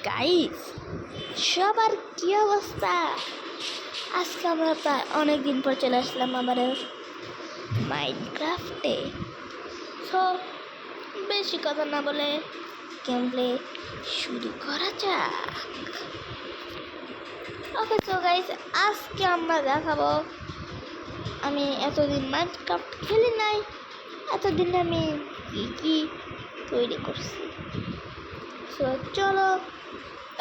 Guys, সবার কি অবস্থা? আজকে আমরা প্রায় অনেক দিন পর চলে আসলাম আমাদের মাইনক্রাফটে। সো বেশি কথা না বলে গেম প্লে শুরু করা যাক। ওকে, সো গাইস, আজকে আমরা দেখাবো আমি এতদিন মাইনক্রাফট খেলি নাই, এতদিন আমি কি কি তৈরি করছি। সো চলো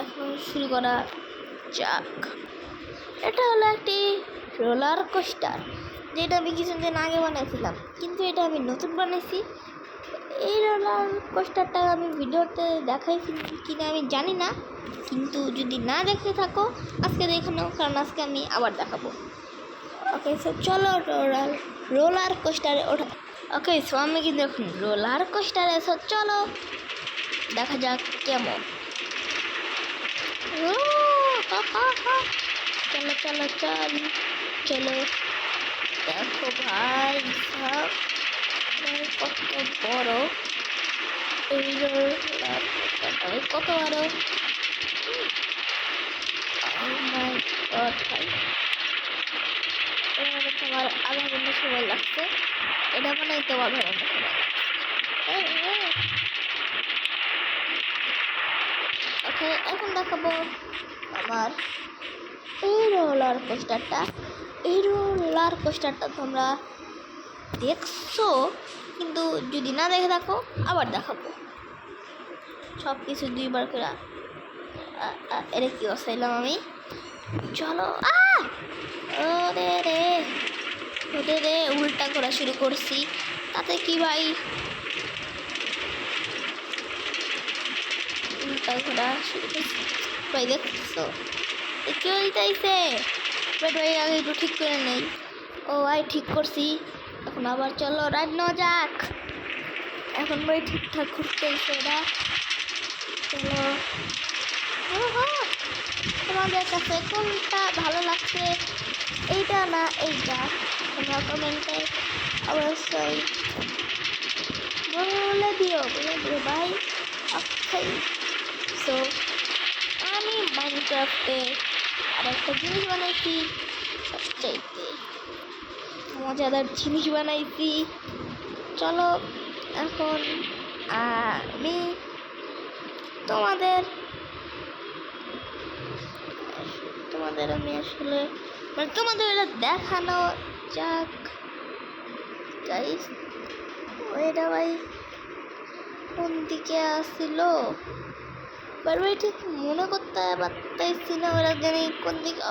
এখন শুরু করা যাক। এটা হলো একটি রোলার কোস্টার, যেটা আমি কিছুদিন আগে বানিয়েছিলাম, কিন্তু এটা আমি নতুন বানিয়েছি। এই রোলার কোস্টারটা আমি ভিডিওতে দেখাইছি কিনা আমি জানি না, কিন্তু যদি না দেখে থাকো আজকে দেখে নাও, কারণ আজকে আমি আবার দেখাবো। ওকে, সো চলো রোলার কোস্টারে ওঠা। ওকে, সো আমি কিন্তু এখন রোলার কোস্টারে, সো চলো দেখা যাক কেমন। চলো চলো চল চলো, দেখো ভাই সব কত বড় এই কত বড়। তোমার আধা ঘন্টা সময় লাগছে, এটা বানাইতে আধা ঘন্টা সময় লাগছে। ওকে, এখন দেখাবো আমার এই রোলার কোস্টারটা। এই রোলার কোস্টারটা তোমরা দেখছো, কিন্তু যদি না দেখে থাকো আবার দেখাবো। সব কিছু দুইবার করে এটা কি বসাইলাম আমি। চলো রে রে রে রে, উল্টা করা শুরু করছি, তাতে কি ভাই উল্টা করা শুরু করছি ভাই, দেখছো কি হইতেছে ভাই। আগে একটু ঠিক করে নেই। ও ভাই, ঠিক করছি। এখন আবার চলো রাইড নেওয়া যাক। এখন ভাই ঠিকঠাক ঘুরতেছে এটা। চলো, তোমাদের কাছে কোনটা ভালো লাগছে, এইটা না এইটা, তোমরা কমেন্টে অবশ্যই বলে দিও ভাই। ওকে, সো আমি মাইনক্রাফটে আর একটা জিনিস বানাইছি, সবচাইতে মজাদার জিনিস বানাইছি। চলো এখন আমি তোমাদের আমি আসলে তোমাদের এটা দেখানো যাক গাইস। ওইটা ভাই কোন দিকে আসছিল ভাই, ঠিক মনে করতে পারতেছি না ওরা জানি কোন দিকে।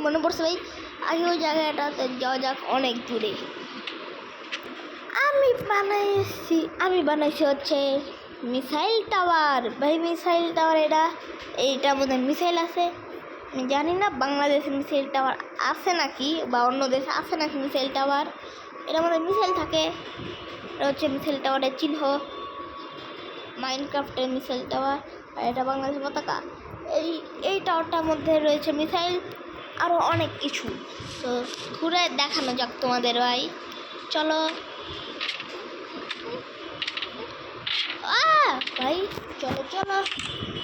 মনে পড়ছে ভাই, আগে ওই জায়গাটাতে যাওয়া যাক, অনেক দূরে। আমি বানাইছি হচ্ছে মিসাইল টাওয়ার ভাই। মিসাইল টাওয়ার এইটার মধ্যে মিসাইল আছে। আমি জানি না বাংলাদেশে মিসাইল টাওয়ার আছে নাকি, বা অন্য দেশে আছে নাকি মিসাইল টাওয়ার। এটার মধ্যে মিসাইল থাকে, এটা হচ্ছে মিসাইল টাওয়ারের চিহ্ন, মাইনক্রাফটের মিসাইল টাওয়ার। আর এটা বাংলাদেশের পতাকা। এই টাওয়ারটার মধ্যে রয়েছে মিসাইল, আরও অনেক কিছু। তো ঘুরে দেখানো যাক তোমাদের ভাই। চলো ভাই, চলো চলো।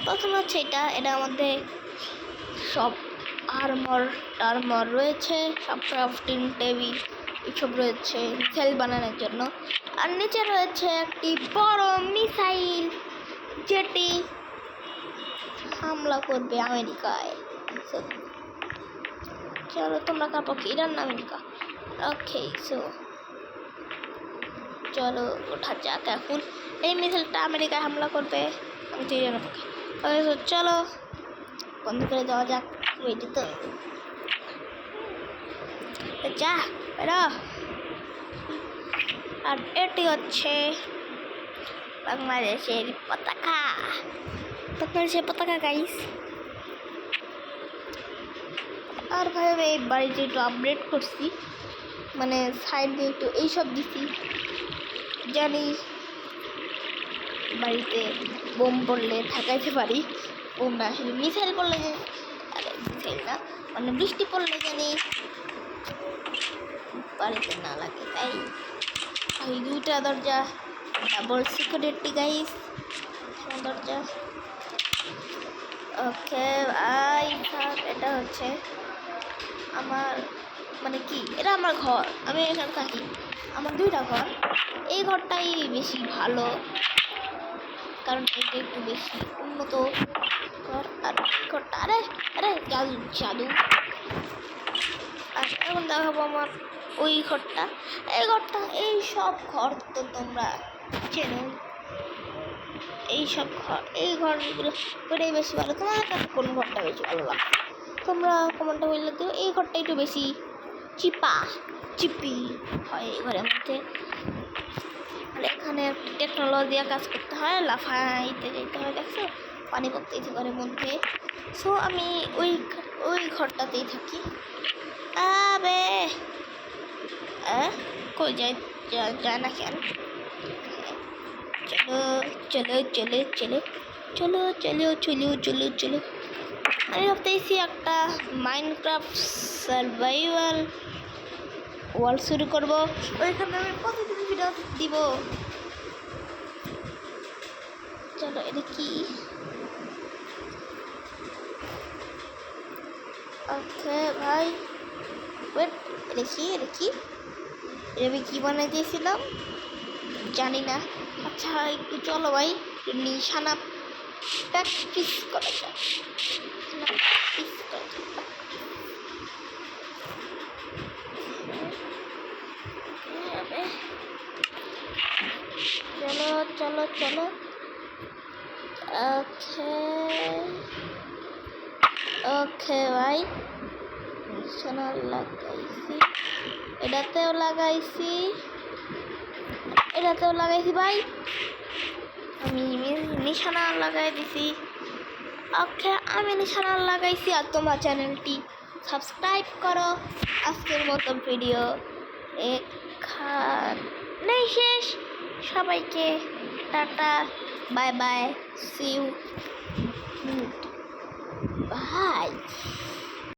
প্রথম হচ্ছে এটার মধ্যে সব আর্মর রয়েছে, সব ক্রাফটিং টেবিল এসব রয়েছে মিসাইল বানানোর জন্য। আর নিচে রয়েছে একটি বড় মিসাইল, যেটি হামলা করবে আমেরিকায়। চলো, তোমরা কার পক্ষে, ইরান না আমেরিকা? ওকে, সো চলো ওঠা যাক। এখন এই মিসাইলটা আমেরিকায় হামলা করবে, আমি তো ইরানের পক্ষে। ওকে, চলো বন্ধ করে দেওয়া যাক। ওইটি তো যা বেরো। আর এটি হচ্ছে বাংলাদেশের পতাকা, গাইস। আর ভাই আমি এই বাড়িতে একটু আপডেট করছি, মানে সাইড দিয়ে একটু এইসব দিছি, জানি বাড়িতে বোম পড়লে ঠেকাইতে পারি। বোম না, আসলে মিসাইল পড়লে, মিসাইল না মানে বৃষ্টি পড়লে জানি বাড়িতে না লাগে। তাই এই দুইটা দরজা ডাবল সিকিউরিটি গাইস, দরজা ওকে ভাই থাক, এটা হচ্ছে আমার মানে কি, এটা আমার ঘর, আমি এখানে থাকি। আমার দুইটা ঘর, এই ঘরটাই বেশি ভালো কারণ এটা একটু বেশি উন্নত ঘর। আর এই ঘরটা, আরে আরে জাদু জাদু। আর এখন দেখাবো আমার ওই ঘরটা, এই ঘরটা। এই সব ঘর তো তোমরা চেনো, এই সব ঘর, এই ঘরগুলো ওটাই বেশি ভালো। তোমার কাছে কোন ঘরটা বেশি ভালো লাগে তোমরা কমেন্টে বললে দিও। এই ঘরটা একটু বেশি চিপা চিপি হয় এই ঘরের মধ্যে। আর এখানে টেকনোলজি দিয়ে কাজ করতে হয়, লাফাইতে যেতে হয়, দেখছো পানি পড়তেছে ঘরের মধ্যে। সো আমি ওই ওই ঘরটাতেই থাকি। আবে কই যায়, যায় না কেন? চলো চলো চলো চলো চলো চলো চলো চলো চলো। আমি ভাবতেছি একটা মাইনক্রাফট সার্ভাইভাল ওয়ার্ল্ড শুরু করবো, ওইখানে আমি প্রতিদিন ভিডিও দিব। চলো এটা কি? ওকে ভাই ওয়েট, এটা কি, এটা কি, এটা আমি কি বানাই দিয়েছিলাম জানি না। আচ্ছা একটু চলো ভাই নিশানা প্র্যাকটিস করা যাক। চলো চলো চলো। ওকে ওকে ভাই নিশানা লাগাইছি, এটাতেও লাগাইছি, এটাতেও লাগাইছি ভাই, আমি নিশানা লাগাই দিছি। ওকে আমি নিশানা লাগাইছি। আর তোমার চ্যানেলটি সাবস্ক্রাইব করো। আজকের মতো ভিডিও এখানেই শেষ। সবাইকে টাটা, bye bye, see you, by.